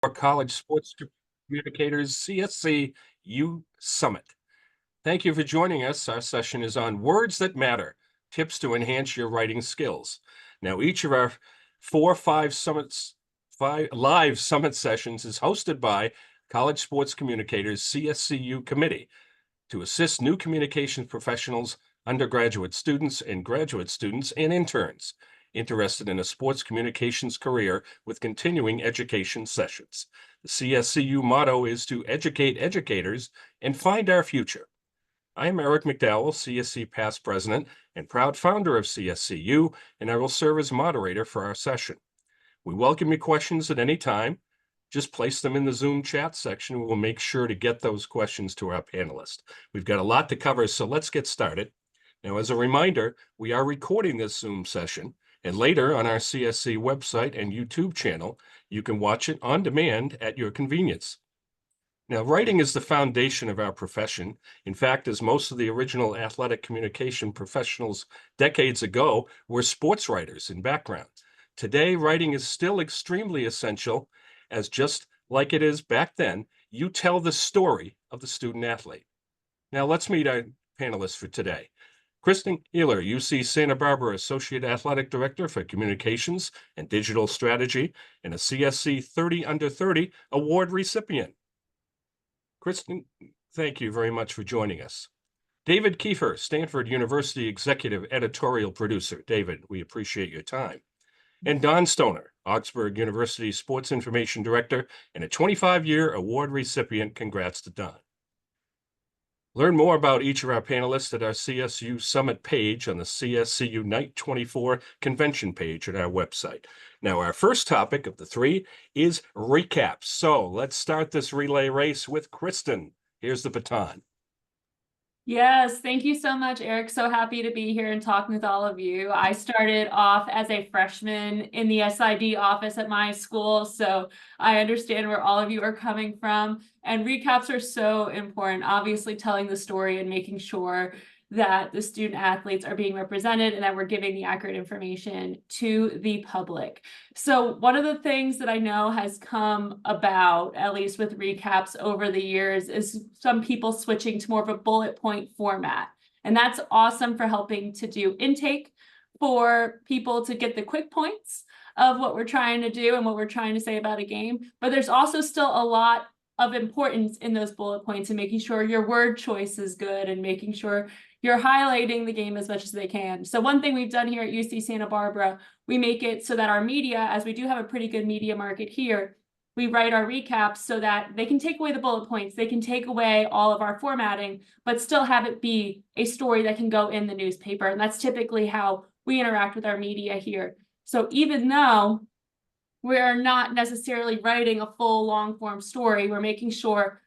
For College Sports Communicators CSC U Summit. Thank you for joining us. Our session is on words that matter, tips to enhance your writing skills. Now, each of our five live summit sessions is hosted by College Sports Communicators CSCU Committee to assist new communications professionals, undergraduate students, and graduate students and interns interested in a sports communications career with continuing education sessions. The CSCU motto is to educate educators and find our future. I'm Eric McDowell, CSC past president and proud founder of CSCU, and I will serve as moderator for our session. We welcome your questions at any time. Just place them in the Zoom chat section. We'll make sure to get those questions to our panelists. We've got a lot to cover, so let's get started. Now, as a reminder, we are recording this Zoom session, and later on our CSC website and YouTube channel, you can watch it on demand at your convenience. Now, writing is the foundation of our profession. In fact, as most of the original athletic communication professionals decades ago were sports writers in background. Today, writing is still extremely essential, as just like it is back then, you tell the story of the student athlete. Now, let's meet our panelists for today. Kristen Keller, UC Santa Barbara Associate Athletic Director for Communications and Digital Strategy, and a CSC 30 Under 30 Award recipient. Kristen, thank you very much for joining us. David Kiefer, Stanford University Executive Editorial Producer. David, we appreciate your time. And Don Stoner, Augsburg University Sports Information Director and a 25-year award recipient. Congrats to Don. Learn more about each of our panelists at our CSU Summit page on the CSCU Night 24 convention page at our website. Now, our first topic of the three is recaps. So let's start this relay race with Kristen. Here's the baton. Yes, thank you so much, Eric. So happy to be here and talking with all of you. I started off as a freshman in the SID office at my school, so I understand where all of you are coming from. And recaps are so important, obviously telling the story and making sure that the student athletes are being represented and that we're giving the accurate information to the public. So one of the things that I know has come about, at least with recaps over the years, is some people switching to more of a bullet point format. And that's awesome for helping to do intake for people to get the quick points of what we're trying to do and what we're trying to say about a game. But there's also still a lot of importance in those bullet points and making sure your word choice is good and making sure you're highlighting the game as much as they can. So one thing we've done here at UC Santa Barbara, we make it so that our media, as we do have a pretty good media market here, we write our recaps so that they can take away the bullet points, they can take away all of our formatting, but still have it be a story that can go in the newspaper. And that's typically how we interact with our media here. So even though we're not necessarily writing a full long form story, we're making sure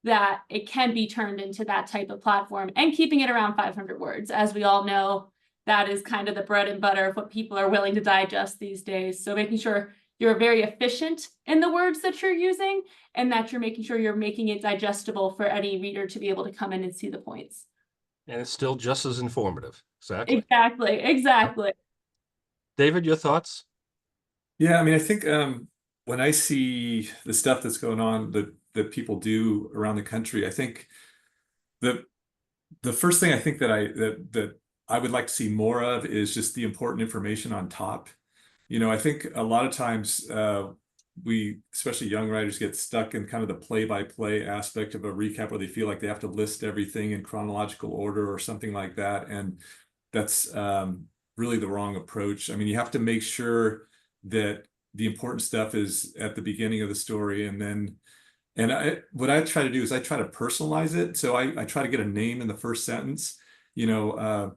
that it can be turned into that type of platform and keeping it around 500 words. As we all know, that is kind of the bread and butter of what people are willing to digest these days. So making sure you're very efficient in the words that you're using and that you're making sure you're making it digestible for any reader to be able to come in and see the points. And it's still just as informative. Exactly. Exactly. David, your thoughts? Yeah, I mean, I think when I see the stuff that's going on that people do around the country, I think the first thing I think that I would like to see more of is just the important information on top. You know, I think a lot of times we, especially young writers, get stuck in kind of the play-by-play aspect of a recap where they feel like they have to list everything in chronological order or something like that, and that's really the wrong approach. I mean, you have to make sure that the important stuff is at the beginning of the story, and then what I try to do is I try to personalize it. So I try to get a name in the first sentence. You know,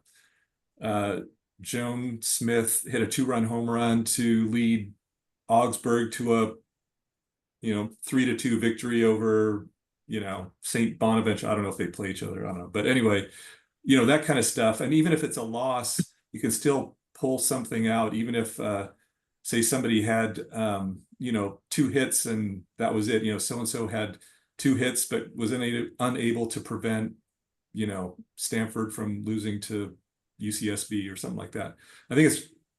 Joan Smith hit a 2-run home run to lead Augsburg to a 3-2 victory over St. Bonaventure. I don't know if they play each other. I don't know, but anyway, that kind of stuff. And even if it's a loss, you can still pull something out, even if say somebody had 2 hits and that was it. So-and-so had 2 hits but was unable to prevent Stanford from losing to UCSB or something like that. I think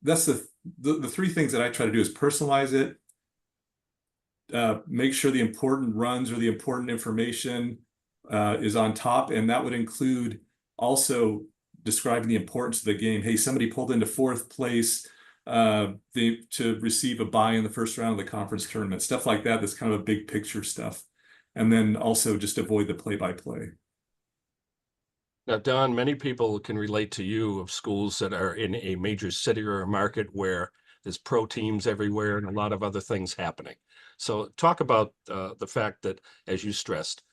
that's the 3 things that I try to do is personalize it, make sure the important runs or the important information is on top, and that would include also describing the importance of the game. Hey, somebody pulled into fourth place to receive a bye in the first round of the conference tournament, stuff like that. That's kind of a big picture stuff. And then also just avoid the play-by-play. Now, Don, many people can relate to you of schools that are in a major city or a market where there's pro teams everywhere and a lot of other things happening. So talk about the fact that, as you stressed,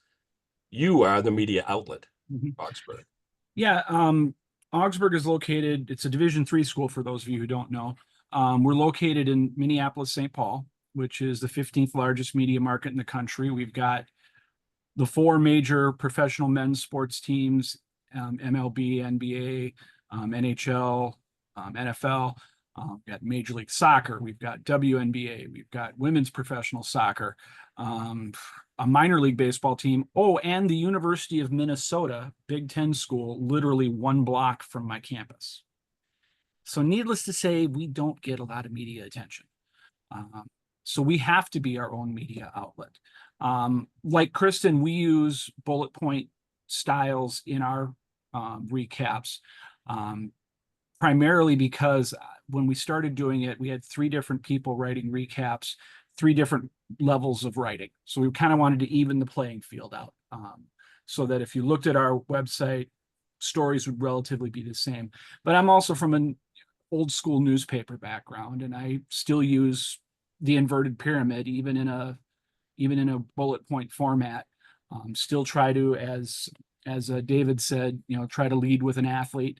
you are the media outlet, Augsburg. Yeah, Augsburg is located, it's a Division III school for those of you who don't know. We're located in Minneapolis, St. Paul, which is the 15th largest media market in the country. We've got the 4 major professional men's sports teams, MLB, NBA, NHL, NFL. We've got Major League Soccer, we've got WNBA, we've got women's professional soccer, a minor league baseball team. Oh, and the University of Minnesota, Big Ten school, literally 1 block from my campus. So needless to say, we don't get a lot of media attention. So we have to be our own media outlet. Like Kristen, we use bullet point styles in our recaps, primarily because when we started doing it, we had 3 different people writing recaps, 3 different levels of writing. So we kind of wanted to even the playing field out, so that if you looked at our website, stories would relatively be the same. But I'm also from an old school newspaper background, and I still use the inverted pyramid, even in a bullet point format. Still try to, as David said, try to lead with an athlete,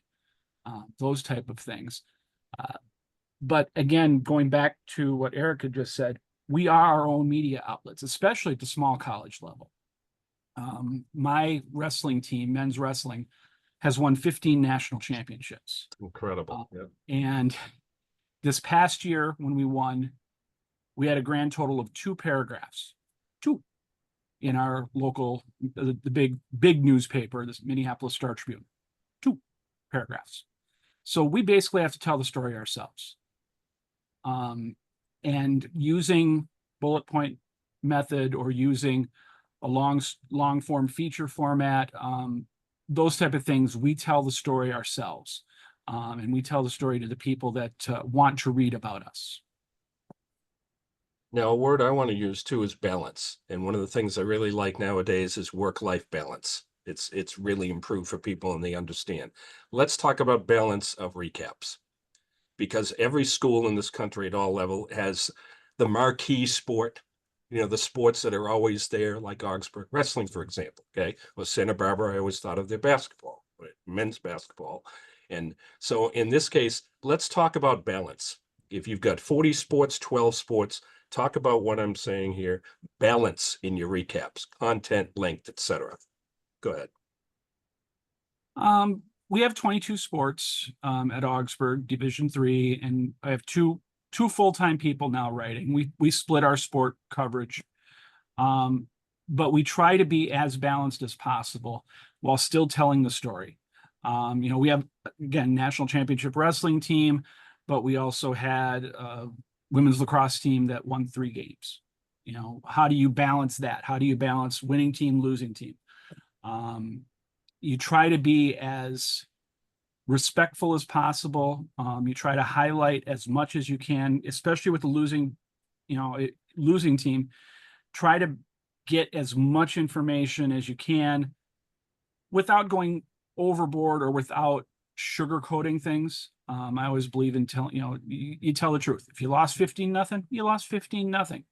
those type of things. But again, going back to what Eric had just said, we are our own media outlets, especially at the small college level. My wrestling team, men's wrestling, has won 15 national championships. Incredible. And this past year, when we won, we had a grand total of 2 paragraphs, 2, in our local, the big newspaper, this Minneapolis Star Tribune, 2 paragraphs. So we basically have to tell the story ourselves. And using bullet point method or using a long form feature format, those type of things, we tell the story ourselves. And we tell the story to the people that want to read about us. Now, a word I want to use too is balance. And one of the things I really like nowadays is work-life balance. It's really improved for people and they understand. Let's talk about balance of recaps, because every school in this country at all level has the marquee sport, the sports that are always there, like Augsburg wrestling, for example. Okay. Well, Santa Barbara, I always thought of their basketball, men's basketball. And so in this case, let's talk about balance. If you've got 40 sports, 12 sports, talk about what I'm saying here, balance in your recaps, content, length, etc. Go ahead. We have 22 sports at Augsburg, Division III, and I have two full-time people now writing. We split our sport coverage, but we try to be as balanced as possible while still telling the story. We have, again, national championship wrestling team, but we also had a women's lacrosse team that won 3 games. How do you balance that? How do you balance winning team, losing team? You try to be as respectful as possible. You try to highlight as much as you can, especially with the losing team. Try to get as much information as you can without going overboard or without sugarcoating things. I always believe in you tell the truth. If you lost 15-0, you lost 15-0.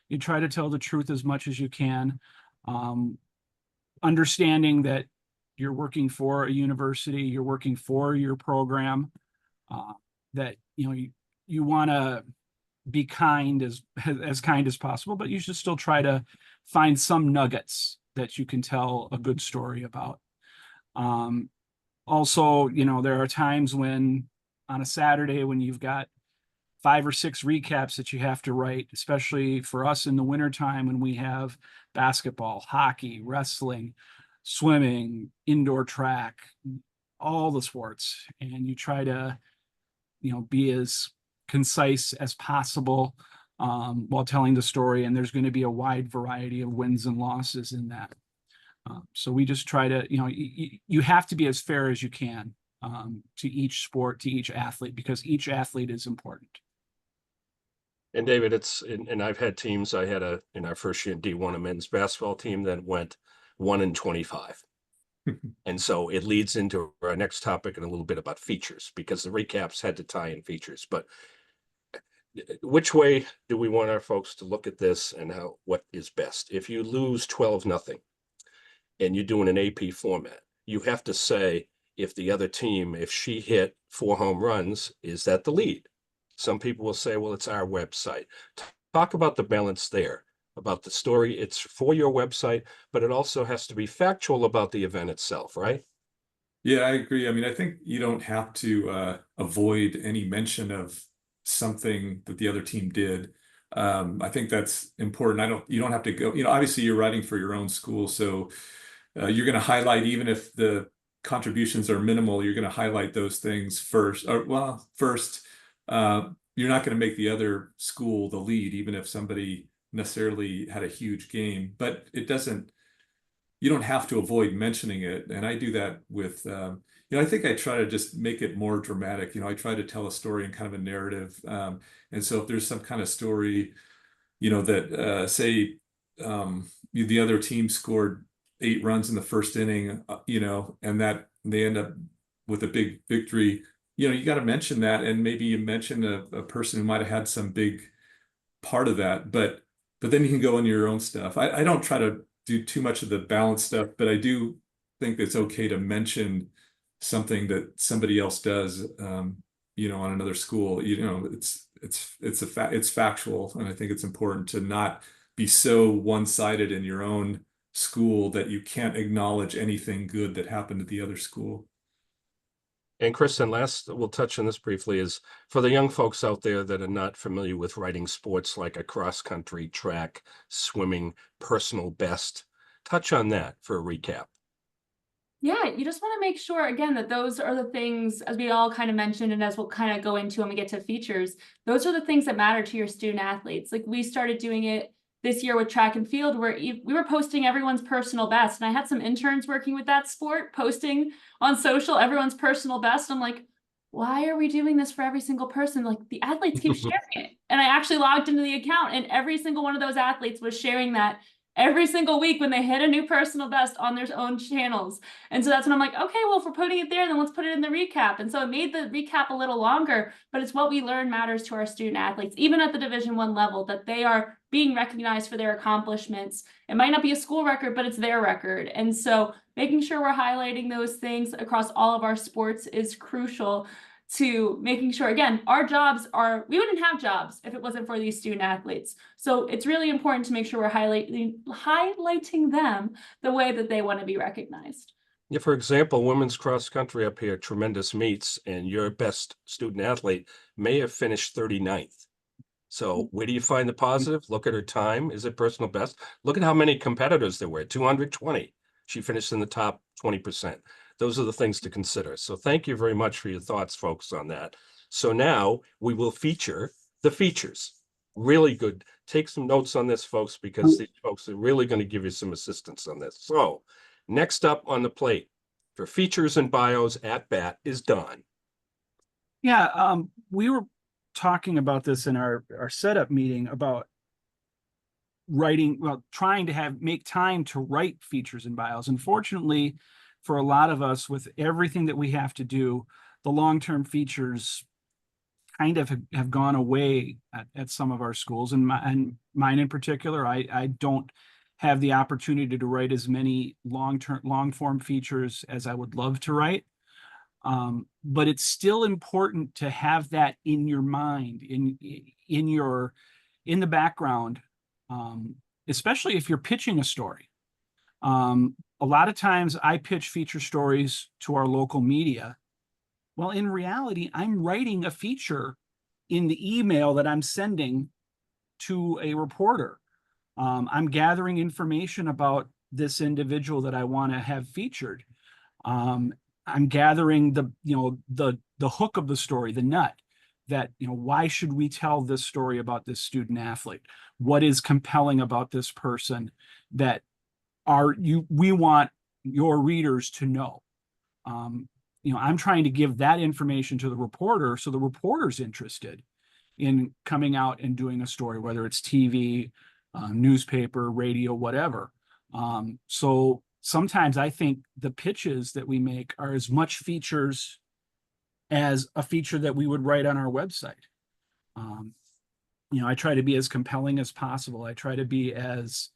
You try to tell the truth as much as you can, understanding that you're working for a university, you're working for your program, that you want to be kind as kind as possible, but you should still try to find some nuggets that you can tell a good story about. Also, there are times when on a Saturday when you've got 5 or 6 recaps that you have to write, especially for us in the wintertime when we have basketball, hockey, wrestling, swimming, indoor track, all the sports, and you try to be as concise as possible, while telling the story, and there's going to be a wide variety of wins and losses in that. So we just try to, you have to be as fair as you can to each sport, to each athlete, because each athlete is important. And David, and I've had teams. I had in our first year in D1, a men's basketball team that went 1-25. And so it leads into our next topic and a little bit about features, because the recaps had to tie in features. But which way do we want our folks to look at this, and what is best? If you lose 12-0 and you're doing an AP format, you have to say, if the other team, if she hit 4 home runs, is that the lead? Some people will say, well, it's our website. Talk about the balance there, about the story. It's for your website, but it also has to be factual about the event itself, right? Yeah, I agree. I mean, I think you don't have to avoid any mention of something that the other team did. I think that's important. You don't have to go, obviously you're writing for your own school, so you're going to highlight, even if the contributions are minimal, you're going to highlight those things first. First, you're not going to make the other school the lead, even if somebody necessarily had a huge game, but you don't have to avoid mentioning it. And I do that with, I think I try to just make it more dramatic. I try to tell a story in kind of a narrative. And so if there's some kind of story, that say the other team scored 8 runs in the first inning, and that they end up with a big victory, you got to mention that, and maybe you mention a person who might have had some big part of that, but then you can go into your own stuff. I don't try to do too much of the balance stuff, but I do think it's okay to mention something that somebody else does, on another school. It's factual, and I think it's important to not be so one-sided in your own school that you can't acknowledge anything good that happened at the other school. And Kristen, last, we'll touch on this briefly, is for the young folks out there that are not familiar with writing sports like a cross country, track, swimming, personal best, touch on that for a recap. Yeah, you just want to make sure, again, that those are the things, as we all kind of mentioned, and as we'll kind of go into when we get to features, those are the things that matter to your student athletes. Like, we started doing it this year with track and field, where we were posting everyone's personal best. And I had some interns working with that sport, posting on social everyone's personal best. I'm like, why are we doing this for every single person? Like, the athletes keep sharing it. And I actually logged into the account, and every single one of those athletes was sharing that every single week when they hit a new personal best on their own channels. And so that's when I'm like, okay, well, if we're putting it there, then let's put it in the recap. And so it made the recap a little longer, but it's what we learn matters to our student athletes, even at the Division I level, that they are being recognized for their accomplishments. It might not be a school record, but it's their record. And so making sure we're highlighting those things across all of our sports is crucial to making sure, again, our jobs we wouldn't have jobs if it wasn't for these student athletes. So it's really important to make sure we're highlighting them the way that they want to be recognized. Yeah, for example, women's cross country up here, tremendous meets, and your best student athlete may have finished 39th. So where do you find the positive? Look at her time. Is it personal best? Look at how many competitors there were, 220. She finished in the top 20%. Those are the things to consider. So thank you very much for your thoughts, folks, on that. So now we will feature the features. Really good. Take some notes on this, folks, because these folks are really going to give you some assistance on this. So next up on the plate for features and bios at bat is Don. Yeah, we were talking about this in our setup meeting about writing, trying to make time to write features and bios. Unfortunately, for a lot of us, with everything that we have to do, the long-term features kind of have gone away at some of our schools, and mine in particular. I don't have the opportunity to write as many long-form features as I would love to write. But it's still important to have that in your mind, in the background, especially if you're pitching a story. A lot of times I pitch feature stories to our local media. Well, in reality, I'm writing a feature in the email that I'm sending to a reporter. I'm gathering information about this individual that I want to have featured. I'm gathering the hook of the story, the nut. that, why should we tell this story about this student athlete? What is compelling about this person that we want your readers to know? I'm trying to give that information to the reporter, so the reporter's interested in coming out and doing a story, whether it's TV, newspaper, radio, whatever. So sometimes I think the pitches that we make are as much features as a feature that we would write on our website. I try to be as compelling as possible. I try to be as,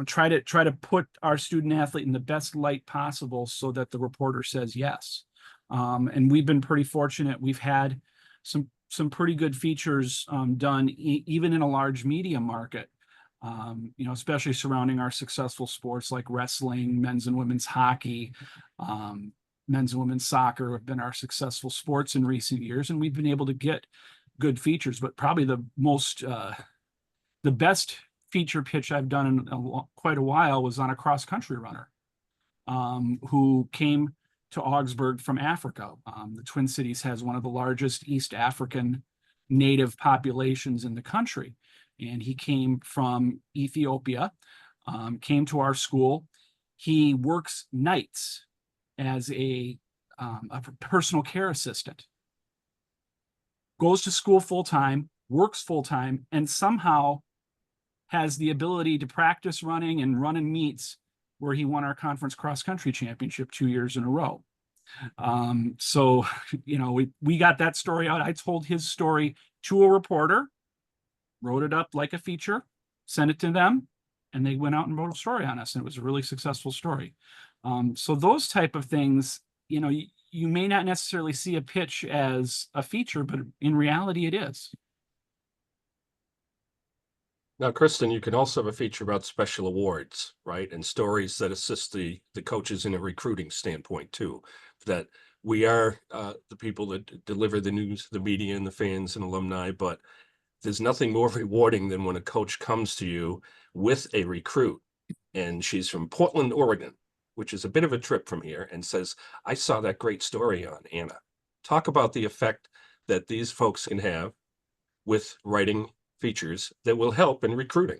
try to put our student athlete in the best light possible so that the reporter says yes. And we've been pretty fortunate. We've had some pretty good features done even in a large media market, especially surrounding our successful sports like wrestling, men's and women's hockey, men's and women's soccer have been our successful sports in recent years, and we've been able to get good features. But probably the best feature pitch I've done in quite a while was on a cross-country runner who came to Augsburg from Africa. The Twin Cities has one of the largest East African native populations in the country. And he came from Ethiopia, came to our school. He works nights as a personal care assistant, goes to school full-time, works full-time, and somehow has the ability to practice running and run in meets where he won our conference cross-country championship 2 years in a row. So, we got that story out. I told his story to a reporter, wrote it up like a feature, sent it to them, and they went out and wrote a story on us, and it was a really successful story. So those type of things, you may not necessarily see a pitch as a feature, but in reality it is. Now, Kristen, you can also have a feature about special awards, right? And stories that assist the coaches in a recruiting standpoint too, that we are the people that deliver the news, the media and the fans and alumni, but there's nothing more rewarding than when a coach comes to you with a recruit and she's from Portland, Oregon, which is a bit of a trip from here, and says, I saw that great story on Anna. Talk about the effect that these folks can have with writing features that will help in recruiting.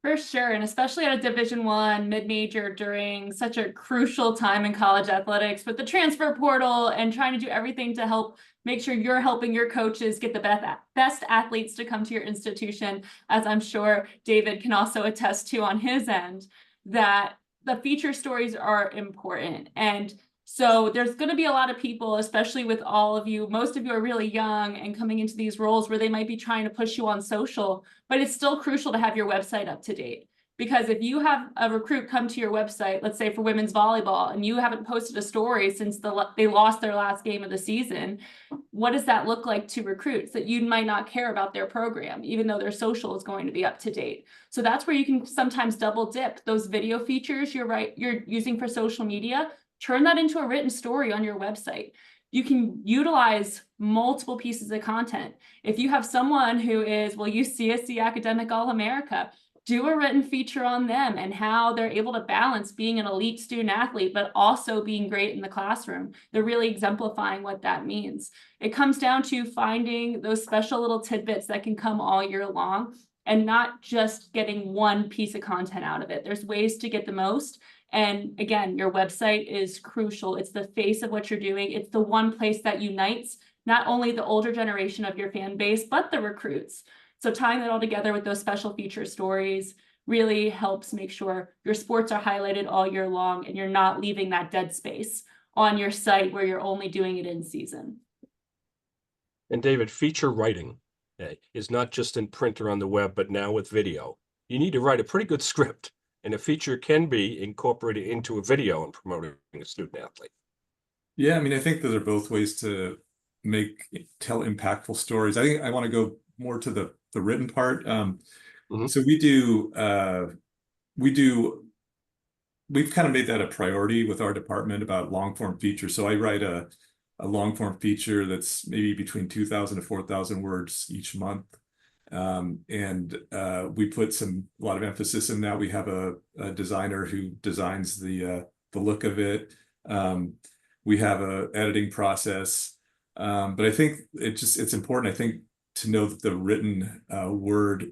For sure, and especially at a Division I mid-major during such a crucial time in college athletics with the transfer portal and trying to do everything to help make sure you're helping your coaches get the best athletes to come to your institution, as I'm sure David can also attest to on his end, that the feature stories are important. And so there's going to be a lot of people, especially with all of you, most of you are really young and coming into these roles where they might be trying to push you on social, but it's still crucial to have your website up to date. Because if you have a recruit come to your website, let's say for women's volleyball, and you haven't posted a story since they lost their last game of the season, what does that look like to recruits? That you might not care about their program, even though their social is going to be up to date. So that's where you can sometimes double dip those video features you're using for social media. Turn that into a written story on your website. You can utilize multiple pieces of content. If you have someone who is, well, you CSC Academic All-America, do a written feature on them and how they're able to balance being an elite student athlete, but also being great in the classroom. They're really exemplifying what that means. It comes down to finding those special little tidbits that can come all year long and not just getting one piece of content out of it. There's ways to get the most. And again, your website is crucial. It's the face of what you're doing. It's the one place that unites not only the older generation of your fan base, but the recruits. So tying that all together with those special feature stories really helps make sure your sports are highlighted all year long and you're not leaving that dead space on your site where you're only doing it in season. And David, feature writing is not just in print or on the web, but now with video. You need to write a pretty good script, and a feature can be incorporated into a video and promoting a student athlete. Yeah, I mean, I think those are both ways to tell impactful stories. I think I want to go more to the written part. So we've kind of made that a priority with our department about long form features. So I write a long form feature that's maybe between 2,000 to 4,000 words each month. We put a lot of emphasis in that. We have a designer who designs the look of it. We have a editing process. But I think it's important, I think, to know that the written word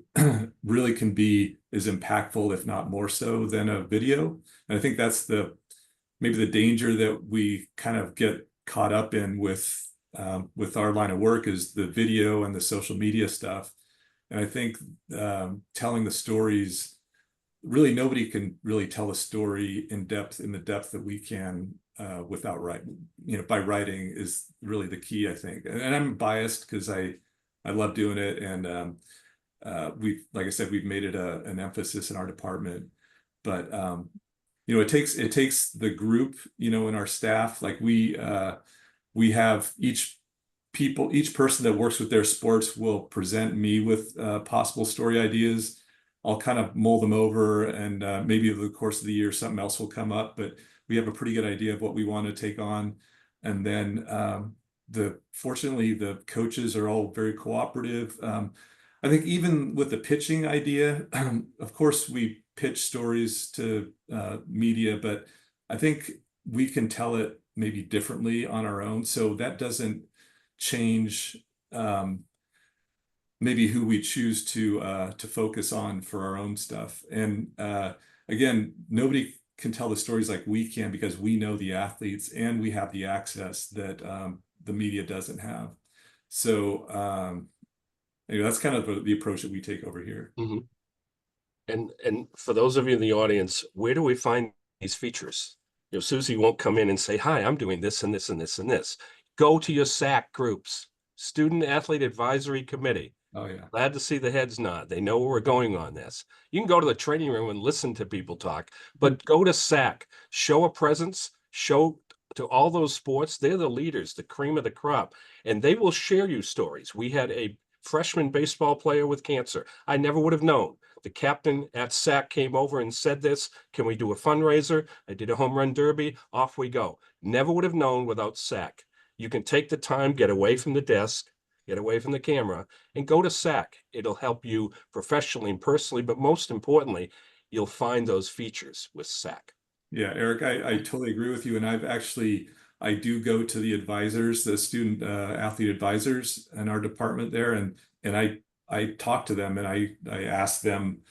really can be as impactful, if not more so, than a video. And I think that's maybe the danger that we kind of get caught up in with our line of work, is the video and the social media stuff. And I think telling the stories, really nobody can really tell a story in the depth that we can without writing. By writing is really the key, I think. And I'm biased because I love doing it, and like I said, we've made it an emphasis in our department. But it takes the group, in our staff. Like we have each person that works with their sports will present me with possible story ideas. I'll kind of mull them over, and maybe over the course of the year, something else will come up, but we have a pretty good idea of what we want to take on. And then fortunately, the coaches are all very cooperative. I think even with the pitching idea, of course, we pitch stories to media, but I think we can tell it maybe differently on our own. So that doesn't change maybe who we choose to focus on for our own stuff. And again, nobody can tell the stories like we can, because we know the athletes and we have the access that the media doesn't have. So anyway, that's kind of the approach that we take over here. Mm-hmm. And for those of you in the audience, where do we find these features? Susie won't come in and say, hi, I'm doing this and this and this and this. Go to your SAC groups, Student Athlete Advisory Committee. Oh, yeah. Glad to see the heads nod. They know where we're going on this. You can go to the training room and listen to people talk, but go to SAC, show a presence, show to all those sports. They're the leaders, the cream of the crop, and they will share you stories. We had a freshman baseball player with cancer. I never would have known. The captain at SAC came over and said this, can we do a fundraiser? I did a home run derby, off we go. Never would have known without SAC. You can take the time, get away from the desk, get away from the camera, and go to SAC. It'll help you professionally and personally, but most importantly, you'll find those features with SAC. Yeah, Eric, I totally agree with you. And I do go to the advisors, the student athlete advisors in our department there, and I talk to them, and I ask them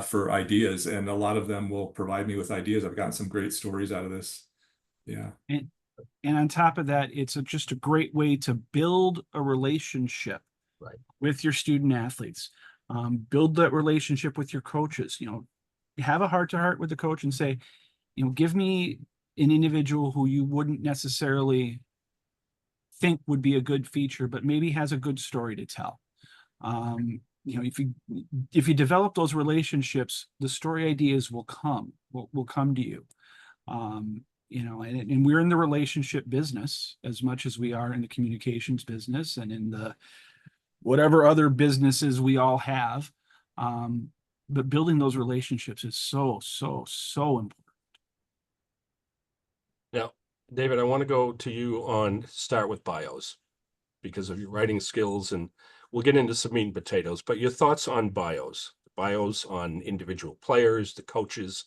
for ideas, and a lot of them will provide me with ideas. I've gotten some great stories out of this. Yeah. And on top of that, it's just a great way to build a relationship with your student athletes. Build that relationship with your coaches. Have a heart-to-heart with the coach and say, give me an individual who you wouldn't necessarily think would be a good feature, but maybe has a good story to tell. If you develop those relationships, the story ideas will come to you. And we're in the relationship business as much as we are in the communications business and in the whatever other businesses we all have. But building those relationships is so important. Now, David, I want to go to you start with bios because of your writing skills, and we'll get into some meat and potatoes, but your thoughts on bios on individual players, the coaches,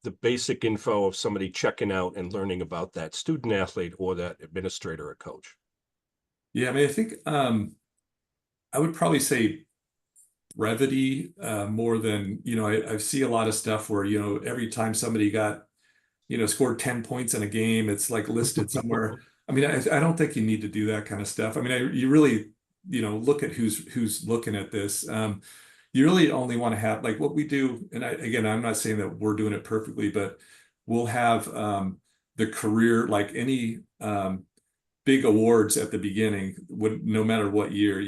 the basic info of somebody checking out and learning about that student athlete or that administrator or coach. Yeah, I mean, I think I would probably say brevity more than, I see a lot of stuff where, every time somebody got, scored 10 points in a game, it's like listed somewhere. I mean, I don't think you need to do that kind of stuff. I mean, you really, look at who's looking at this. You really only want to have, like, what we do, and again, I'm not saying that we're doing it perfectly, but we'll have the career, like any big awards at the beginning, no matter what year,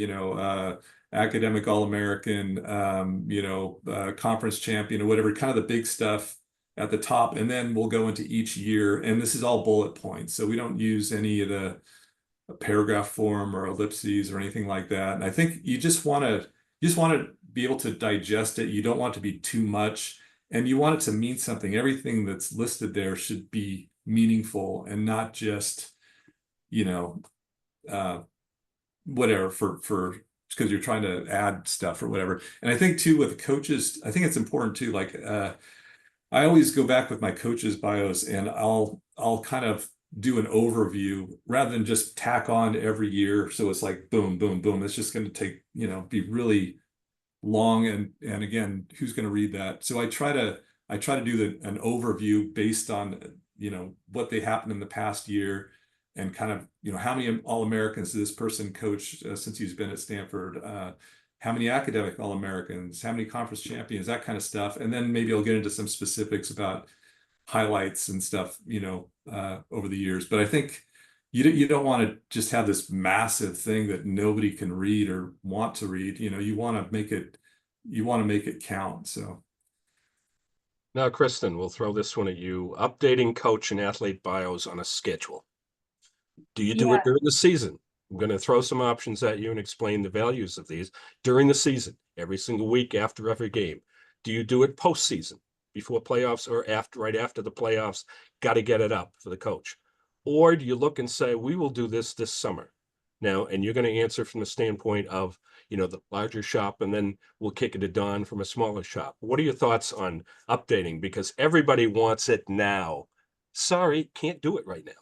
academic All-American, conference champion or whatever, kind of the big stuff at the top. And then we'll go into each year, and this is all bullet points. So we don't use any of the paragraph form or ellipses or anything like that. And I think you just want to be able to digest it. You don't want it to be too much, and you want it to mean something. Everything that's listed there should be meaningful and not just, whatever for because you're trying to add stuff or whatever. And I think too, with coaches, I think it's important too. Like I always go back with my coaches' bios, and I'll kind of do an overview rather than just tack on every year. So it's like boom, boom, boom. It's just going to take, be really long. And again, who's going to read that? So I try to do an overview based on, what they happened in the past year, and kind of, how many All-Americans did this person coach since he's been at Stanford? How many academic All-Americans, how many conference champions, that kind of stuff. And then maybe I'll get into some specifics about highlights and stuff, over the years. But I think you don't want to just have this massive thing that nobody can read or want to read. You want to make it count. So Now, Kristen, we'll throw this one at you. Updating coach and athlete bios on a schedule. Do you do Yeah. it during the season? I'm going to throw some options at you and explain the values of these during the season, every single week after every game. Do you do it postseason, before playoffs, or right after the playoffs? Got to get it up for the coach. Or do you look and say, we will do this summer now, and you're going to answer from the standpoint of, the larger shop, and then we'll kick it to Don from a smaller shop. What are your thoughts on updating? Because everybody wants it now. Sorry, can't do it right now.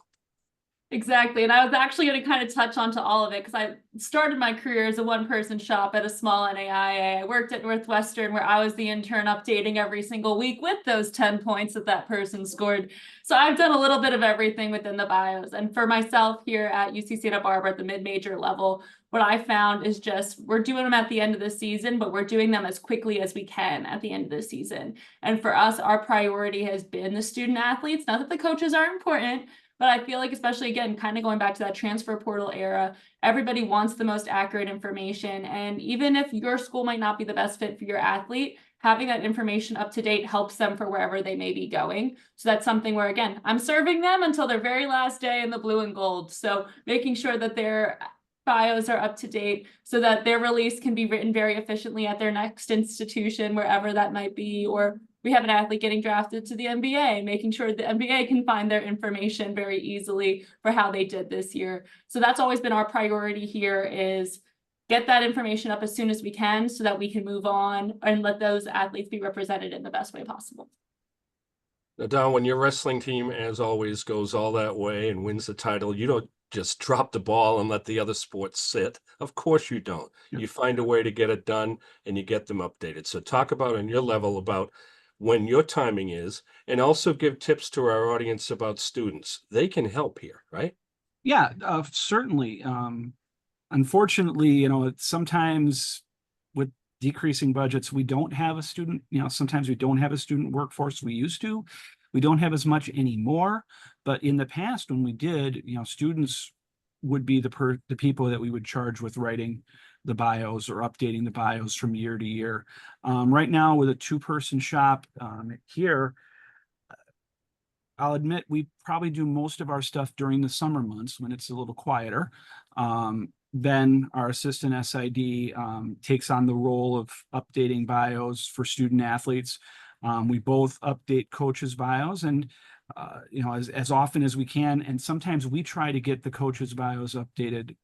Exactly. And I was actually going to kind of touch onto all of it, because I started my career as a one-person shop at a small NAIA. I worked at Northwestern, where I was the intern updating every single week with those 10 points that person scored. So I've done a little bit of everything within the bios. And for myself here at UC Santa Barbara at the mid-major level, what I found is just we're doing them at the end of the season, but we're doing them as quickly as we can at the end of the season. And for us, our priority has been the student athletes. Not that the coaches are important, but I feel like, especially again, kind of going back to that transfer portal era, everybody wants the most accurate information. And even if your school might not be the best fit for your athlete, having that information up to date helps them for wherever they may be going. So that's something where, again, I'm serving them until their very last day in the blue and gold. So making sure that their bios are up to date so that their release can be written very efficiently at their next institution, wherever that might be. Or we have an athlete getting drafted to the NBA, making sure the NBA can find their information very easily for how they did this year. So that's always been our priority here, is get that information up as soon as we can so that we can move on and let those athletes be represented in the best way possible. Now, Don, when your wrestling team, as always, goes all that way and wins the title, you don't just drop the ball and let the other sports sit. Of course you don't. Yeah. You find a way to get it done and you get them updated. So talk about on your level about when your timing is, and also give tips to our audience about students. They can help here, right? Yeah, certainly. Unfortunately, sometimes with decreasing budgets, we don't have a student, sometimes we don't have a student workforce. We used to. We don't have as much anymore. But in the past, when we did, students would be the people that we would charge with writing the bios or updating the bios from year to year. Right now, with a two-person shop here, I'll admit we probably do most of our stuff during the summer months when it's a little quieter. Then our assistant SID takes on the role of updating bios for student athletes. We both update coaches' bios, and as often as we can. And sometimes we try to get the coaches' bios updated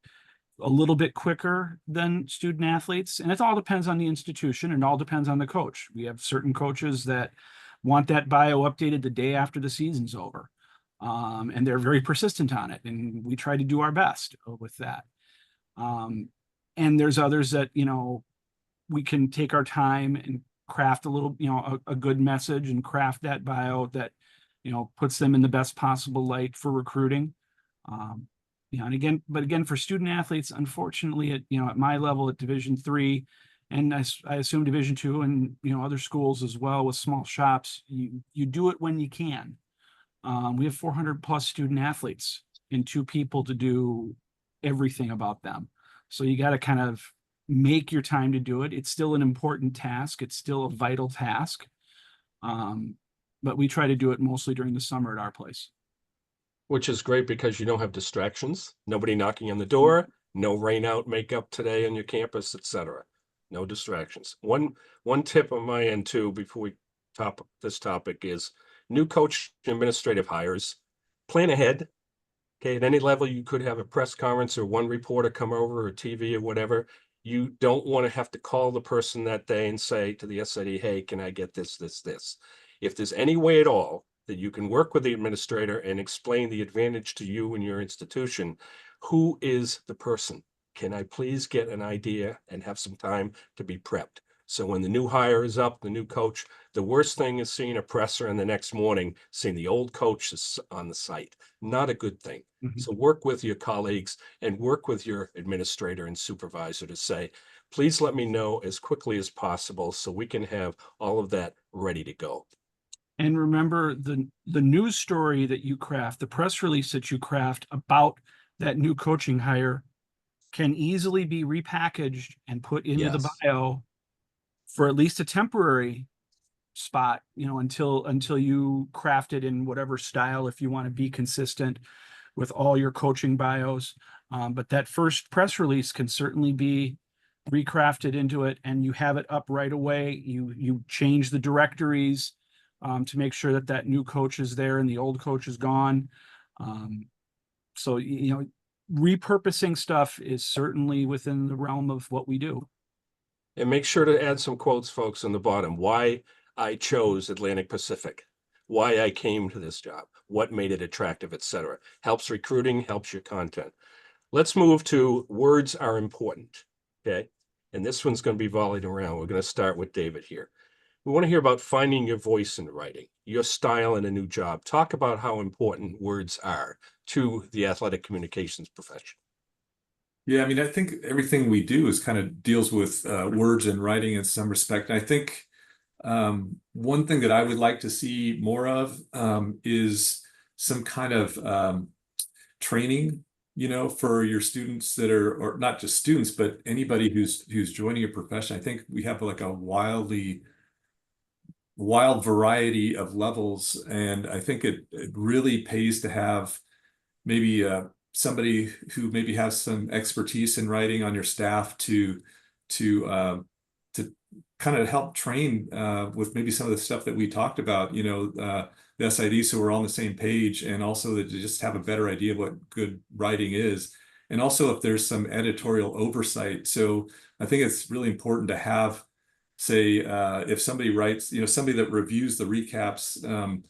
a little bit quicker than student athletes. And it all depends on the institution, and all depends on the coach. We have certain coaches that want that bio updated the day after the season's over. And they're very persistent on it. And we try to do our best with that. And there's others that, we can take our time and craft a little, a good message and craft that bio that, puts them in the best possible light for recruiting. And again, for student athletes, unfortunately, at my level at Division III, and I assume Division II and, other schools as well with small shops, you do it when you can. We have 400 plus student athletes and 2 people to do everything about them. So you got to kind of make your time to do it. It's still an important task. It's still a vital task. But we try to do it mostly during the summer at our place. Which is great because you don't have distractions, nobody knocking on the door, no rain out makeup today on your campus, etc. No distractions. One tip on my end too, before we top this topic, is new coach administrative hires. Plan ahead. Okay, at any level, you could have a press conference or one reporter come over, or TV or whatever. You don't want to have to call the person that day and say to the SID, hey, can I get this? If there's any way at all that you can work with the administrator and explain the advantage to you and your institution. Who is the person? Can I please get an idea and have some time to be prepped? So when the new hire is up, the new coach, the worst thing is seeing a presser and the next morning seeing the old coach on the site. Not a good thing. Mhm. So work with your colleagues and work with your administrator and supervisor to say, please let me know as quickly as possible so we can have all of that ready to go. And remember, the news story that you craft, the press release that you craft about that new coaching hire can easily be repackaged and put into the Yes. bio for at least a temporary spot, until you craft it in whatever style, if you want to be consistent with all your coaching bios. But that first press release can certainly be recrafted into it, and you have it up right away. You change the directories to make sure that that new coach is there and the old coach is gone. So, repurposing stuff is certainly within the realm of what we do. And make sure to add some quotes, folks, on the bottom. Why I chose Atlantic Pacific, why I came to this job, what made it attractive, etc. Helps recruiting, helps your content. Let's move to words are important. Okay. And this one's going to be volleyed around. We're going to start with David here. We want to hear about finding your voice in writing, your style in a new job. Talk about how important words are to the athletic communications profession. Yeah, I mean, I think everything we do is kind of deals with words and writing in some respect. And I think one thing that I would like to see more of is some kind of training, for your students that are, or not just students, but anybody who's joining a profession. I think we have like a wild variety of levels, and I think it really pays to have maybe somebody who maybe has some expertise in writing on your staff to kind of help train with maybe some of the stuff that we talked about, the SID, so we're all on the same page, and also to just have a better idea of what good writing is. And also if there's some editorial oversight. So I think it's really important to have, say, if somebody writes, somebody that reviews the recaps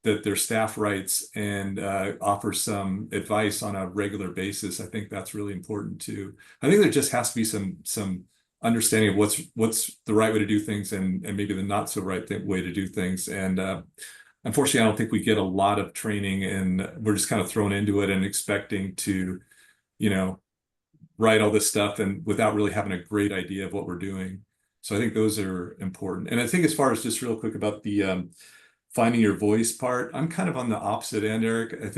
that their staff writes and offers some advice on a regular basis. I think that's really important too. I think there just has to be some understanding of what's the right way to do things and maybe the not so right way to do things. And unfortunately, I don't think we get a lot of training, and we're just kind of thrown into it and expecting to, write all this stuff and without really having a great idea of what we're doing. So I think those are important. And I think as far as just real quick about the finding your voice part, I'm kind of on the opposite end, Eric. I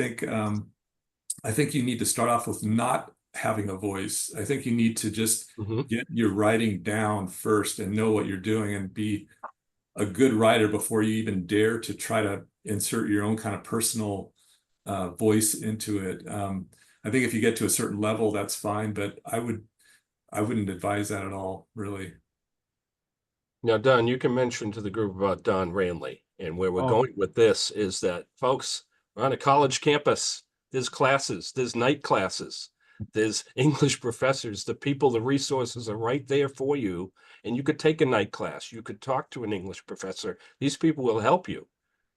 think you need to start off with not having a voice. I think you need to just get your writing down first and know what you're doing and be a good writer before you even dare to try to insert your own kind of personal voice into it. I think if you get to a certain level, that's fine, but I wouldn't advise that at all, really. Now, Don, you can mention to the group about Don Ranley, and where we're going with this is that, folks, we're on a college campus. There's classes, there's night classes, there's English professors, the people, the resources are right there for you. And you could take a night class. You could talk to an English professor. These people will help you,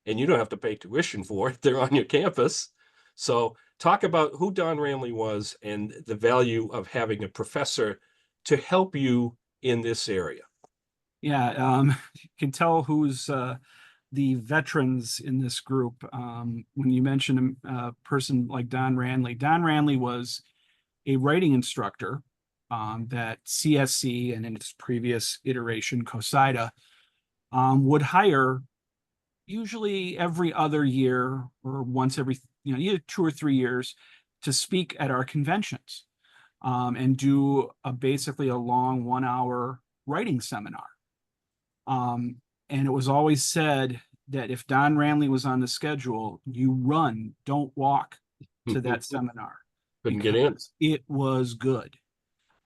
and you don't have to pay tuition for it. They're on your campus. So talk about who Don Ranley was and the value of having a professor to help you in this area. Yeah, you can tell who's the veterans in this group. When you mention a person like Don Ranley was a writing instructor that CSC and in its previous iteration, COSIDA, would hire usually every other year or once every, either 2 or 3 years to speak at our conventions and do basically a long 1-hour writing seminar. And it was always said that if Don Ranley was on the schedule, you run, don't walk to that seminar. Couldn't get in. It was good.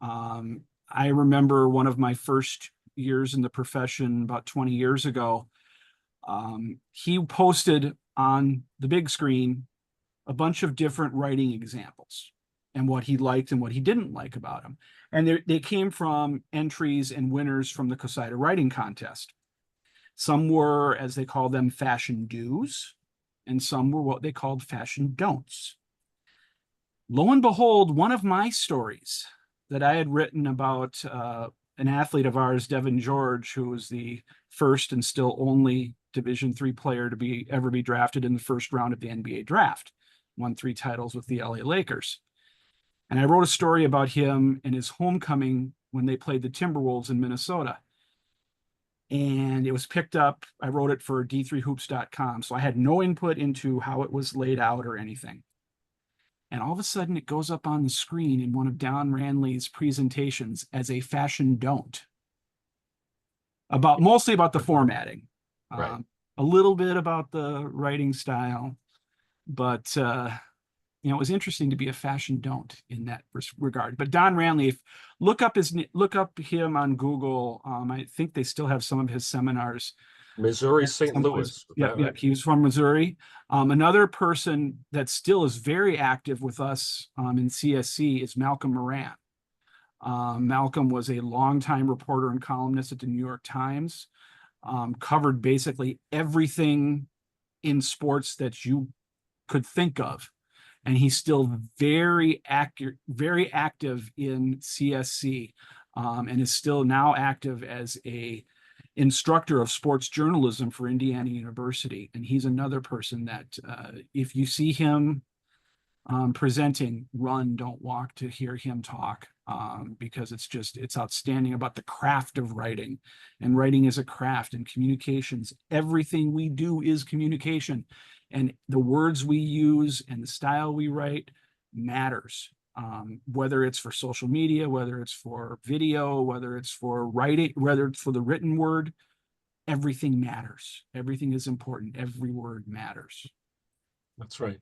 I remember one of my first years in the profession about 20 years ago. He posted on the big screen a bunch of different writing examples and what he liked and what he didn't like about him. And they came from entries and winners from the COSIDA writing contest. Some were, as they call them, fashion do's, and some were what they called fashion don'ts. Lo and behold, one of my stories that I had written about an athlete of ours, Devin George, who was the first and still only Division III player to ever be drafted in the first round of the NBA draft, won 3 titles with the LA Lakers. And I wrote a story about him and his homecoming when they played the Timberwolves in Minnesota. And it was picked up. I wrote it for d3hoops.com. So I had no input into how it was laid out or anything. And all of a sudden it goes up on the screen in one of Don Ranley's presentations as a fashion don't. Mostly about the formatting. Right. A little bit about the writing style. But it was interesting to be a fashion don't in that regard. But Don Ranley, look up him on Google. I think they still have some of his seminars. Missouri, St. Louis. Yeah, he was from Missouri. Another person that still is very active with us in CSC is Malcolm Moran. Malcolm was a longtime reporter and columnist at the New York Times, covered basically everything in sports that you could think of. And he's still very active in CSC, and is still now active as a instructor of sports journalism for Indiana University. And he's another person that if you see him presenting, run, don't walk to hear him talk, because it's outstanding about the craft of writing. And writing is a craft, and communications, everything we do is communication. And the words we use and the style we write matters, whether it's for social media, whether it's for video, whether it's for writing, whether it's for the written word, everything matters. Everything is important. Every word matters. That's right.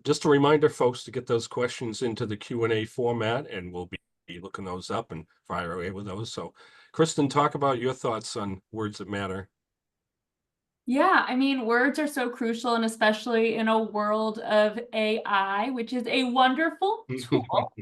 Just a reminder, folks, to get those questions into the Q&A format, and we'll be looking those up and fire away with those. So, Kristen, talk about your thoughts on words that matter. Yeah, I mean, words are so crucial, and especially in a world of AI, which is a wonderful tool.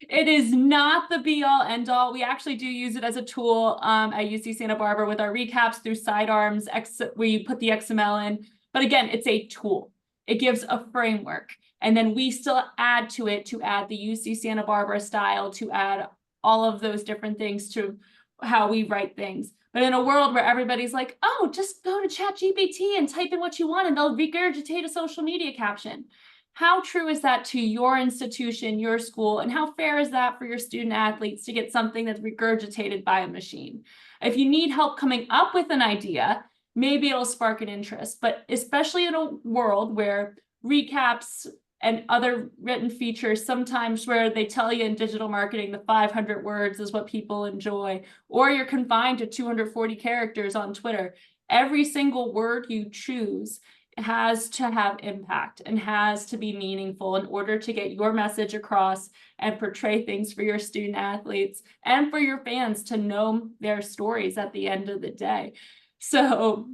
It is not the be all end all. We actually do use it as a tool at UC Santa Barbara with our recaps through sidearms. We put the XML in, but again, it's a tool. It gives a framework, and then we still add to it to add the UC Santa Barbara style, to add all of those different things to how we write things. But in a world where everybody's like, oh, just go to ChatGPT and type in what you want and they'll regurgitate a social media caption. How true is that to your institution, your school, and how fair is that for your student athletes to get something that's regurgitated by a machine? If you need help coming up with an idea, maybe it'll spark an interest. But especially in a world where recaps and other written features, sometimes where they tell you in digital marketing the 500 words is what people enjoy, or you're confined to 240 characters on Twitter, every single word you choose has to have impact and has to be meaningful in order to get your message across and portray things for your student athletes and for your fans to know their stories at the end of the day. So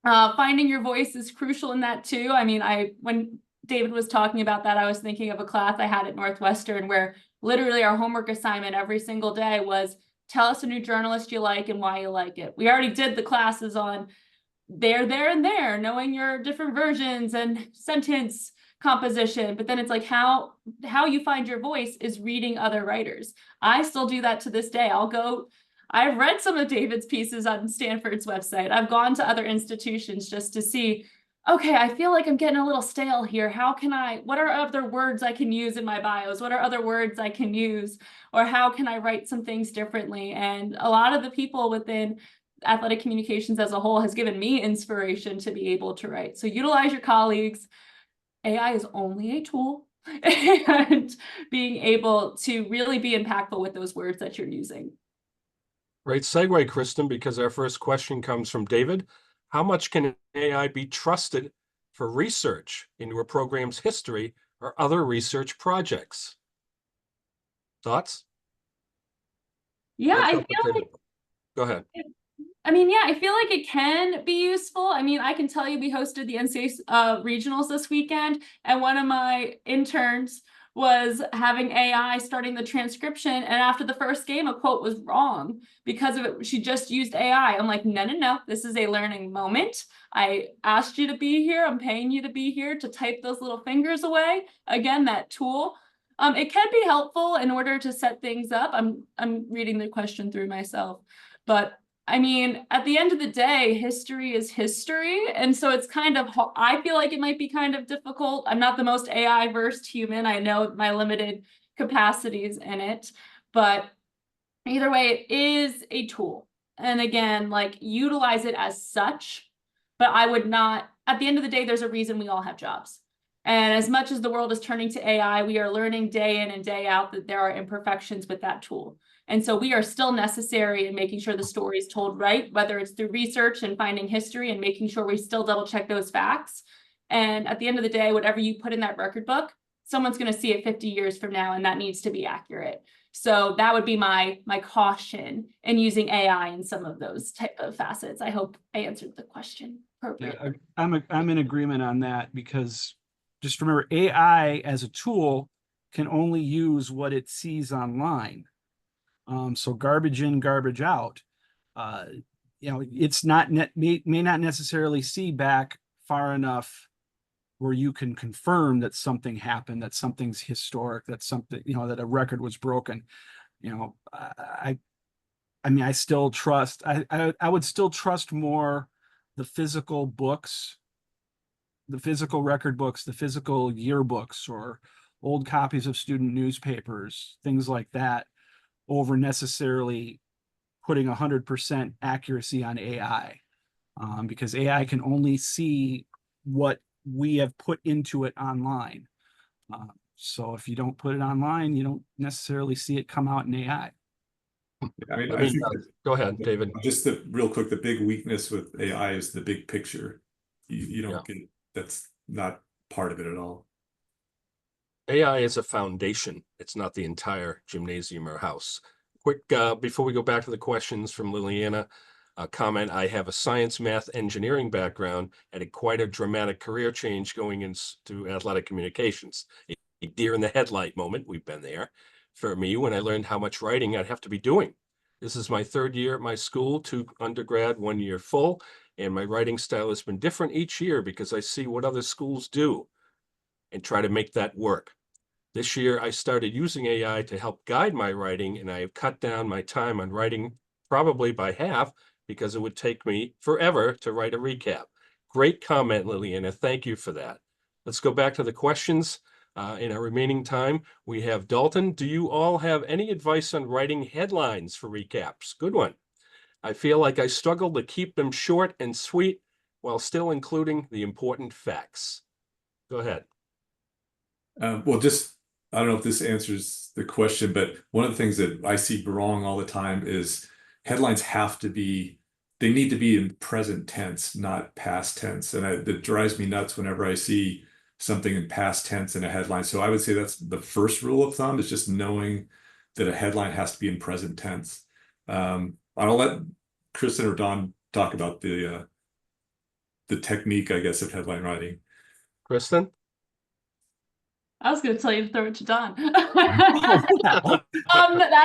finding your voice is crucial in that too. I mean, when David was talking about that, I was thinking of a class I had at Northwestern where literally our homework assignment every single day was tell us a new journalist you like and why you like it. We already did the classes on there, and there, knowing your different versions and sentence composition, but then it's like how you find your voice is reading other writers. I still do that to this day. I've read some of David's pieces on Stanford's website. I've gone to other institutions just to see, okay, I feel like I'm getting a little stale here. What are other words I can use in my bios? What are other words I can use? Or how can I write some things differently? And a lot of the people within athletic communications as a whole has given me inspiration to be able to write. So utilize your colleagues. AI is only a tool, and being able to really be impactful with those words that you're using. Great segue, Kristen, because our first question comes from David. How much can AI be trusted for research into a program's history or other research projects? Thoughts? Yeah, I feel like, go ahead. I feel like it can be useful. I mean, I can tell you we hosted the NCAA regionals this weekend, and one of my interns was having AI starting the transcription, and after the first game, a quote was wrong because of it. She just used AI. I'm like, no, no, no, this is a learning moment. I asked you to be here. I'm paying you to be here to type those little fingers away. Again, that tool. It can be helpful in order to set things up. I'm reading the question through myself, but I mean, at the end of the day, history is history. And so it's kind of, I feel like it might be kind of difficult. I'm not the most AI versed human. I know my limited capacities in it, but either way, it is a tool. And again, like, utilize it as such, but I would not, at the end of the day, there's a reason we all have jobs. And as much as the world is turning to AI, we are learning day in and day out that there are imperfections with that tool. And so we are still necessary in making sure the story is told right, whether it's through research and finding history and making sure we still double check those facts. And at the end of the day, whatever you put in that record book, someone's going to see it 50 years from now, and that needs to be accurate. So that would be my caution in using AI in some of those type of facets. I hope I answered the question appropriately. Yeah, I'm in agreement on that, because just remember, AI as a tool can only use what it sees online. So garbage in, garbage out. It's not may not necessarily see back far enough where you can confirm that something happened, that something's historic, that something, that a record was broken. I mean, I still trust, I would still trust more the physical books, the physical record books, the physical yearbooks, or old copies of student newspapers, things like that, over necessarily putting 100% accuracy on AI, because AI can only see what we have put into it online. So if you don't put it online, you don't necessarily see it come out in AI. I mean, I think go ahead, David. Just real quick, the big weakness with AI is the big picture. You don't get, that's not part of it at all. AI is a foundation. It's not the entire gymnasium or house. Quick, before we go back to the questions from Liliana, a comment: I have a science, math, engineering background and quite a dramatic career change going into athletic communications. A deer in the headlight moment. We've been there. For me, when I learned how much writing I'd have to be doing. This is my third year at my school, 2 undergrad, 1 year full, and my writing style has been different each year because I see what other schools do and try to make that work. This year, I started using AI to help guide my writing, and I have cut down my time on writing probably by half, because it would take me forever to write a recap. Great comment, Liliana. Thank you for that. Let's go back to the questions. In our remaining time, we have Dalton. Do you all have any advice on writing headlines for recaps? Good one. I feel like I struggle to keep them short and sweet while still including the important facts. Go ahead. Well, just, I don't know if this answers the question, but one of the things that I see wrong all the time is headlines have to be, they need to be in present tense, not past tense. And it drives me nuts whenever I see something in past tense in a headline. So I would say that's the first rule of thumb, is just knowing that a headline has to be in present tense. I'll let Kristen or Don talk about the technique, I guess, of headline writing. Kristen? I was going to tell you to throw it to Don. That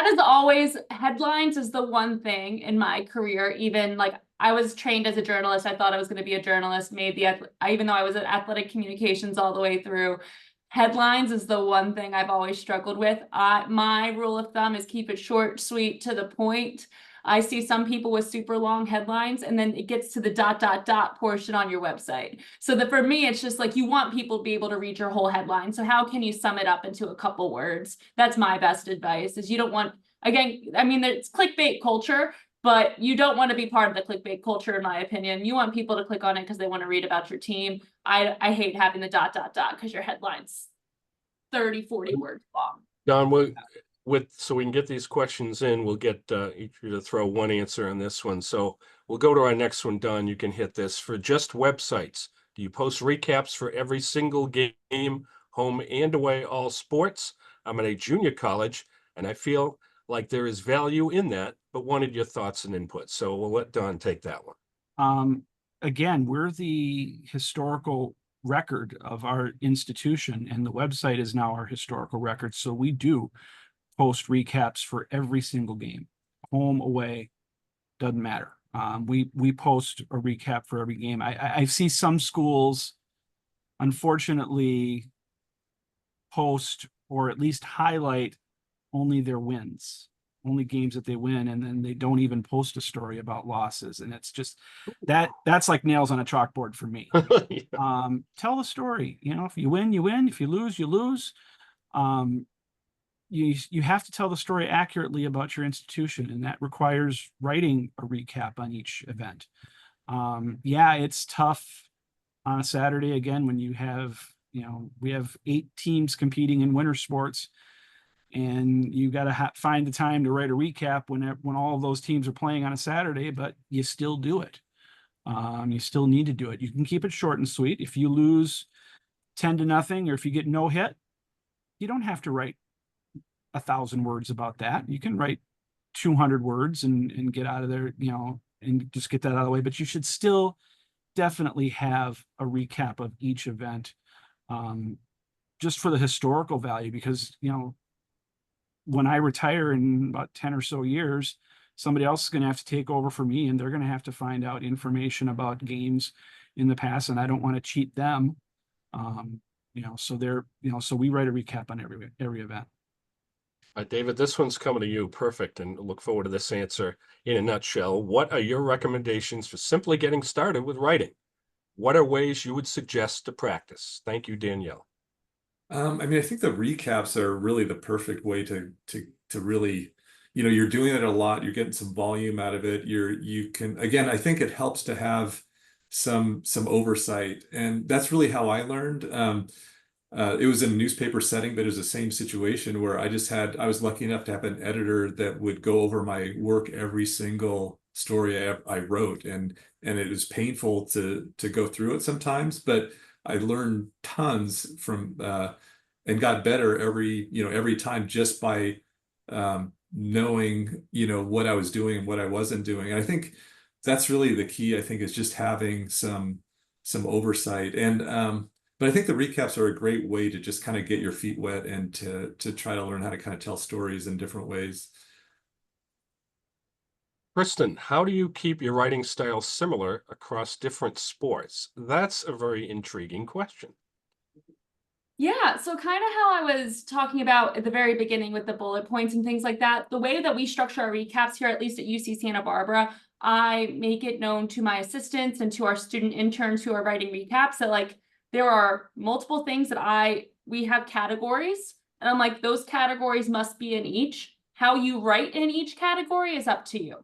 is always, headlines is the one thing in my career. Even like, I was trained as a journalist. I thought I was going to be a journalist, even though I was at athletic communications all the way through. Headlines is the one thing I've always struggled with. My rule of thumb is keep it short, sweet, to the point. I see some people with super long headlines, and then it gets to the ... portion on your website. So for me, it's just like, you want people to be able to read your whole headline. So how can you sum it up into a couple words? That's my best advice, is you don't want, again, I mean, it's clickbait culture, but you don't want to be part of the clickbait culture, in my opinion. You want people to click on it because they want to read about your team. I hate having the ... because your headline's 30, 40 words long. Don, so we can get these questions in, we'll get each of you to throw one answer on this one. So we'll go to our next one. Don, you can hit this. For just websites, do you post recaps for every single game, home and away, all sports? I'm at a junior college, and I feel like there is value in that, but wanted your thoughts and input. So we'll let Don take that one. Again, we're the historical record of our institution, and the website is now our historical record. So we do post recaps for every single game, home, away, doesn't matter. We post a recap for every game. I see some schools, unfortunately, post or at least highlight only their wins, only games that they win, and then they don't even post a story about losses. And it's just that's like nails on a chalkboard for me. Yeah. Tell the story. You know, if you win, you win. If you lose, you lose. You have to tell the story accurately about your institution, and that requires writing a recap on each event. Yeah, it's tough on a Saturday again when you have, you know, we have 8 teams competing in winter sports, and you got to find the time to write a recap when all of those teams are playing on a Saturday, but you still do it. You still need to do it. You can keep it short and sweet. If you lose 10-0, or if you get no hit, you don't have to write 1,000 words about that. You can write 200 words and get out of there, you know, and just get that out of the way. But you should still definitely have a recap of each event, just for the historical value, because, you know, when I retire in about 10 or so years, somebody else is going to have to take over for me, and they're going to have to find out information about games in the past, and I don't want to cheat them. You know, so so we write a recap on every event. David, this one's coming to you. Perfect. And look forward to this answer. In a nutshell, what are your recommendations for simply getting started with writing? What are ways you would suggest to practice? Thank you, Danielle. I mean, I think the recaps are really the perfect way to really, you know, you're doing it a lot. You're getting some volume out of it. You can, again, I think it helps to have some oversight, and that's really how I learned. It was in a newspaper setting, but it was the same situation where I was lucky enough to have an editor that would go over my work, every single story I wrote, and it was painful to go through it sometimes, but I learned tons from and got better every time, just by knowing, you know, what I was doing and what I wasn't doing. And I think that's really the key, I think, is just having some oversight. And but I think the recaps are a great way to just kind of get your feet wet and to try to learn how to kind of tell stories in different ways. Kristen, how do you keep your writing style similar across different sports? That's a very intriguing question. Yeah, so kind of how I was talking about at the very beginning with the bullet points and things like that, the way that we structure our recaps here, at least at UC Santa Barbara, I make it known to my assistants and to our student interns who are writing recaps that, like, there are multiple things that we have categories, and I'm like, those categories must be in each. How you write in each category is up to you.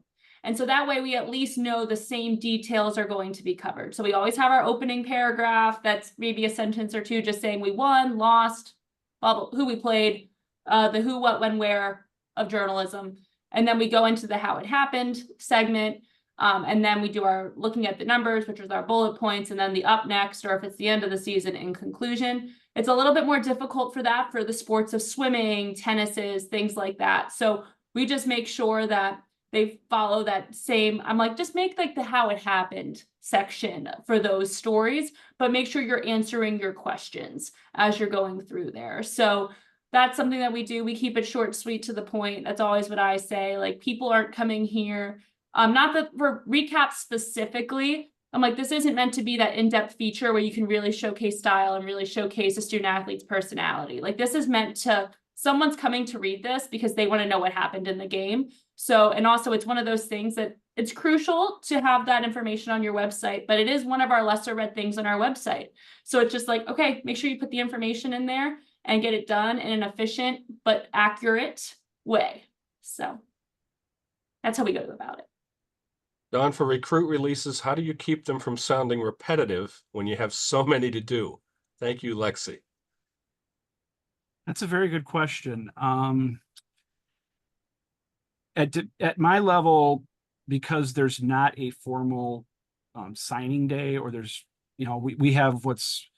And so that way we at least know the same details are going to be covered. So we always have our opening paragraph that's maybe a sentence or two just saying we won, lost, blah, blah, who we played, the who, what, when, where of journalism. And then we go into the how it happened segment. And then we do our looking at the numbers, which is our bullet points, and then the up next, or if it's the end of the season, in conclusion. It's a little bit more difficult for that for the sports of swimming, tennises, things like that. So we just make sure that they follow that same, I'm like, just make like the how it happened section for those stories, but make sure you're answering your questions as you're going through there. So that's something that we do. We keep it short, sweet, to the point. That's always what I say. Like, people aren't coming here. Not that for recaps specifically, I'm like, this isn't meant to be that in-depth feature where you can really showcase style and really showcase a student athlete's personality. Like, this is meant to, someone's coming to read this because they want to know what happened in the game. So, and also it's one of those things that it's crucial to have that information on your website, but it is one of our lesser read things on our website. So it's just like, okay, make sure you put the information in there and get it done in an efficient but accurate way. So that's how we go about it. Don, for recruit releases, how do you keep them from sounding repetitive when you have so many to do? Thank you, Lexi. That's a very good question. At my level, because there's not a formal signing day, or there's, you know, we have what's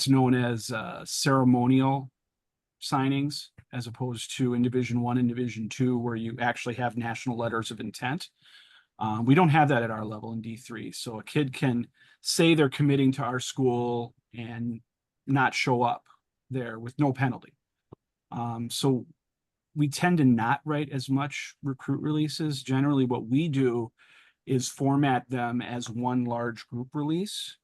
known as ceremonial signings, as opposed to in Division I and Division II, where you actually have national letters of intent. We don't have that at our level in D3. So a kid can say they're committing to our school and not show up there with no penalty. So we tend to not write as much recruit releases. Generally, what we do is format them as one large group release.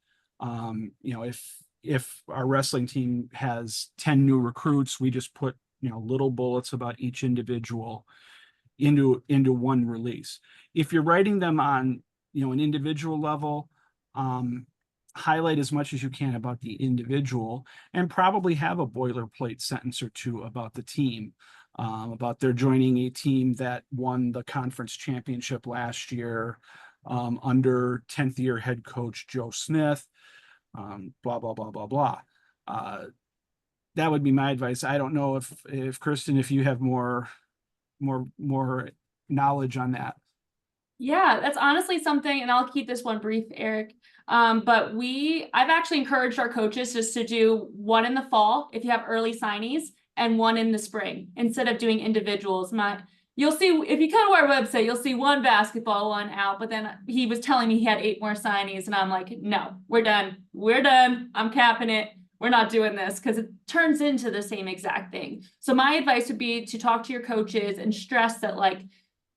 If our wrestling team has 10 new recruits, we just put, little bullets about each individual into one release. If you're writing them on, an individual level, highlight as much as you can about the individual, and probably have a boilerplate sentence or two about the team, about their joining a team that won the conference championship last year, under 10th year head coach Joe Smith, blah, blah, blah, blah, blah. That would be my advice. I don't know if Kristen, if you have more knowledge on that. Yeah, that's honestly something, and I'll keep this one brief, Eric. But I've actually encouraged our coaches just to do one in the fall if you have early signees, and one in the spring instead of doing individuals. You'll see if you come to our website, you'll see one basketball one out, but then he was telling me he had 8 more signees, and I'm like, no, we're done. We're done. I'm capping it. We're not doing this, because it turns into the same exact thing. So my advice would be to talk to your coaches and stress that, like,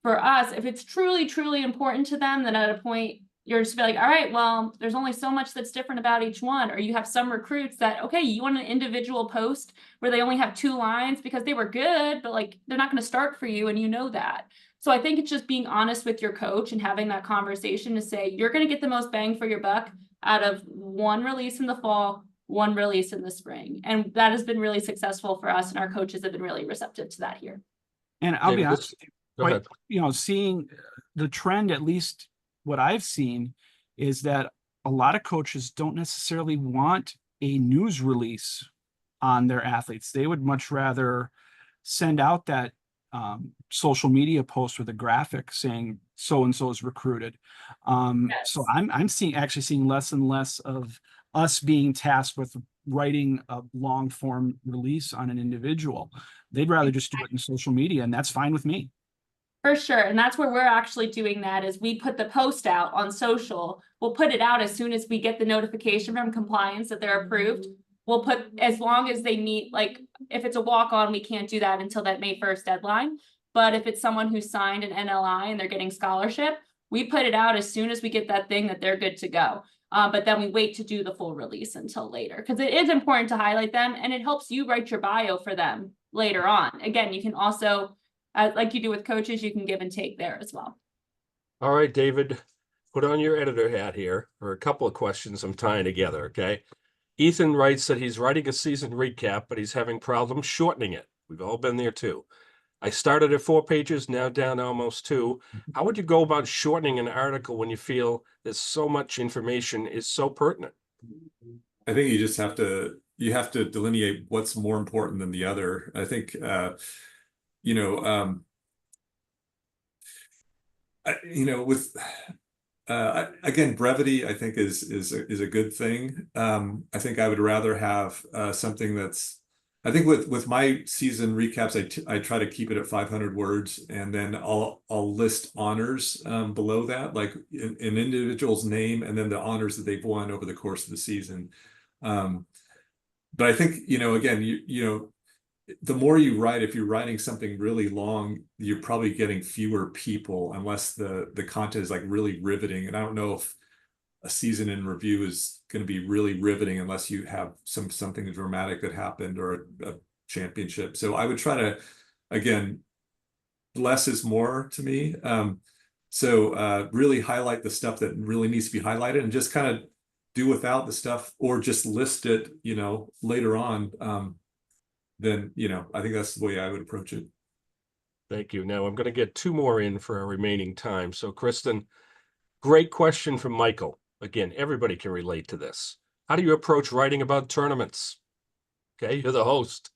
for us, if it's truly, truly important to them, then at a point you're just be like, all right, well, there's only so much that's different about each one. Or you have some recruits that, okay, you want an individual post where they only have 2 lines because they were good, but like, they're not going to start for you. And you know that. So I think it's just being honest with your coach and having that conversation to say, you're going to get the most bang for your buck out of one release in the fall, one release in the spring. And that has been really successful for us. And our coaches have been really receptive to that here. And I'll be honest, Go ahead. Seeing the trend, at least what I've seen, is that a lot of coaches don't necessarily want a news release on their athletes. They would much rather send out that social media post with a graphic saying so-and-so is recruited. Yes. So I'm seeing less and less of us being tasked with writing a long form release on an individual. They'd rather just do it in social media, and that's fine with me. For sure. And that's where we're actually doing that, is we put the post out on social. We'll put it out as soon as we get the notification from compliance that they're approved. We'll put, as long as they meet, like if it's a walk-on, we can't do that until that May 1st deadline. But if it's someone who signed an NLI and they're getting scholarship, we put it out as soon as we get that thing that they're good to go. But then we wait to do the full release until later, because it is important to highlight them, and it helps you write your bio for them later on. Again, you can also, like you do with coaches, you can give and take there as well. All right, David, put on your editor hat here for a couple of questions I'm tying together, okay? Ethan writes that he's writing a season recap, but he's having problems shortening it. We've all been there too. I started at 4 pages, now down to almost 2. How would you go about shortening an article when you feel there's so much information is so pertinent? I think you just have to delineate what's more important than the other. I think again, brevity, I think is a good thing. I think I would rather have something that's, I think with my season recaps, I try to keep it at 500 words, and then I'll list honors below that, like an individual's name and then the honors that they've won over the course of the season. But I think, again, the more you write, if you're writing something really long, you're probably getting fewer people unless the content is like really riveting. And I don't know if a season in review is going to be really riveting unless you have something dramatic that happened or a championship. So I would try to, again, less is more to me. So really highlight the stuff that really needs to be highlighted, and just kind of do without the stuff, or just list it, later on. Then, I think that's the way I would approach it. Thank you. Now I'm going to get 2 more in for our remaining time. So Kristen, great question from Michael. Again, everybody can relate to this. How do you approach writing about tournaments? Okay, you're the host.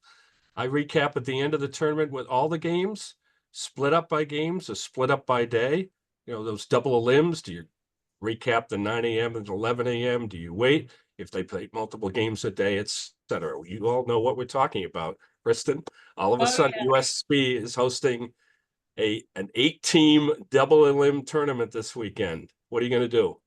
I recap at the end of the tournament with all the games, split up by games, or split up by day. Those double limbs. Do you recap the 9 a.m. and 11 a.m.? Do you wait if they play multiple games a day, etc.? You all know what we're talking about. Kristen, all of a sudden, yeah. USB is hosting an 8-team double limb tournament this weekend. What are you going to do?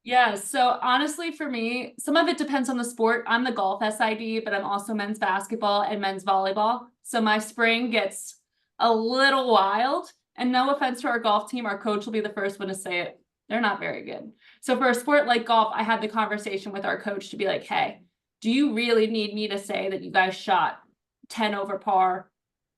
Yeah, so honestly, for me, some of it depends on the sport. I'm the golf SID, but I'm also men's basketball and men's volleyball. So my spring gets a little wild. And no offense to our golf team, our coach will be the first one to say it. They're not very good. So for a sport like golf, I had the conversation with our coach to be like, hey, do you really need me to say that you guys shot 10 over par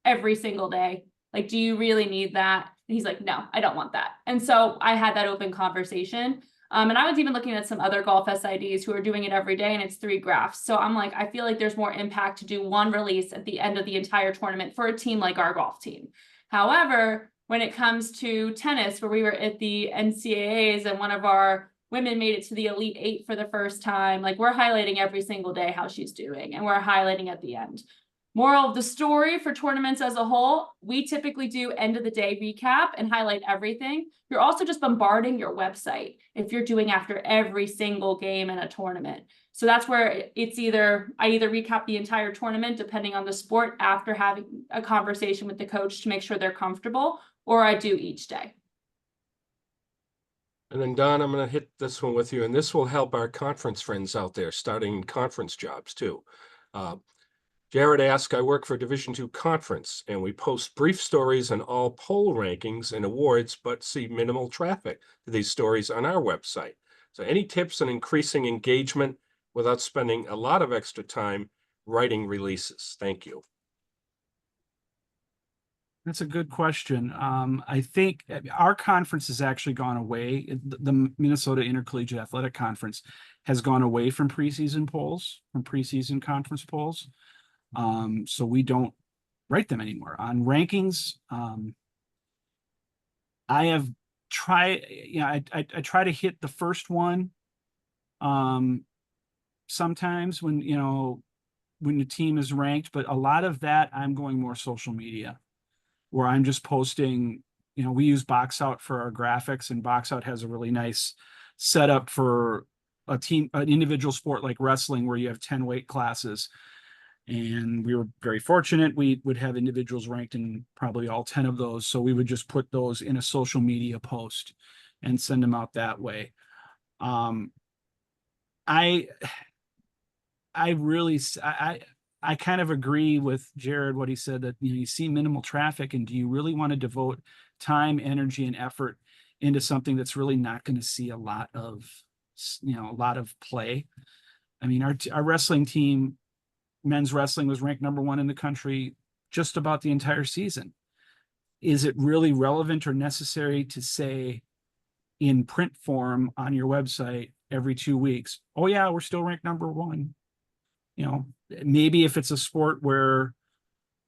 every single day? Like, do you really need that? And he's like, no, I don't want that. And so I had that open conversation. And I was even looking at some other golf SIDs who are doing it every day, and it's 3 graphs. So I'm like, I feel like there's more impact to do one release at the end of the entire tournament for a team like our golf team. However, when it comes to tennis, where we were at the NCAAs and one of our women made it to the Elite 8 for the first time, like, we're highlighting every single day how she's doing, and we're highlighting at the end. Moral of the story for tournaments as a whole, we typically do end of the day recap and highlight everything. You're also just bombarding your website if you're doing after every single game in a tournament. So that's where it's I either recap the entire tournament depending on the sport after having a conversation with the coach to make sure they're comfortable, or I do each day. And then Don, I'm going to hit this one with you, and this will help our conference friends out there starting conference jobs too. Jared asked, I work for Division II conference, and we post brief stories on all poll rankings and awards, but see minimal traffic to these stories on our website. So any tips on increasing engagement without spending a lot of extra time writing releases? Thank you. That's a good question. I think our conference has actually gone away. The Minnesota Intercollegiate Athletic Conference has gone away from preseason polls, from preseason conference polls. So we don't write them anymore. On rankings, I have tried, I try to hit the first one. Sometimes when the team is ranked, but a lot of that I'm going more social media, where I'm just posting, we use Box Out for our graphics, and Box Out has a really nice setup for an individual sport like wrestling, where you have 10 weight classes. And we were very fortunate. We would have individuals ranked in probably all 10 of those. So we would just put those in a social media post and send them out that way. I kind of agree with Jared, what he said, that you see minimal traffic, and do you really want to devote time, energy, and effort into something that's really not going to see a lot of play? I mean, our wrestling team, men's wrestling, was ranked #1 in the country just about the entire season. Is it really relevant or necessary to say in print form on your website every 2 weeks, oh yeah, we're still ranked #1? Maybe if it's a sport where,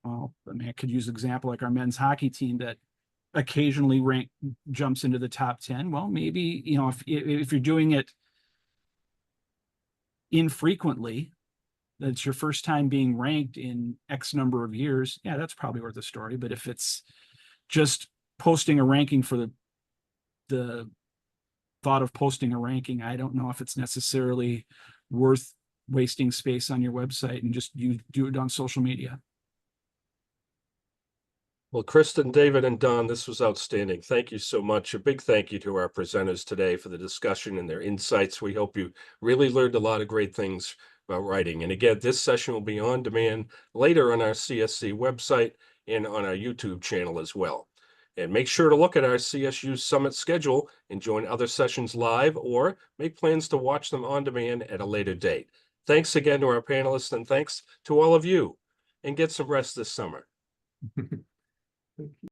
I could use an example like our men's hockey team that occasionally jumps into the top 10. Well, maybe, if you're doing it infrequently, that's your first time being ranked in X number of years, yeah, that's probably worth a story. But if it's just posting a ranking for the thought of posting a ranking, I don't know if it's necessarily worth wasting space on your website, and just you do it on social media. Well, Kristen, David, and Don, this was outstanding. Thank you so much. A big thank you to our presenters today for the discussion and their insights. We hope you really learned a lot of great things about writing. And again, this session will be on demand later on our CSC website and on our YouTube channel as well. And make sure to look at our CSU Summit schedule and join other sessions live, or make plans to watch them on demand at a later date. Thanks again to our panelists, and thanks to all of you. And get some rest this summer.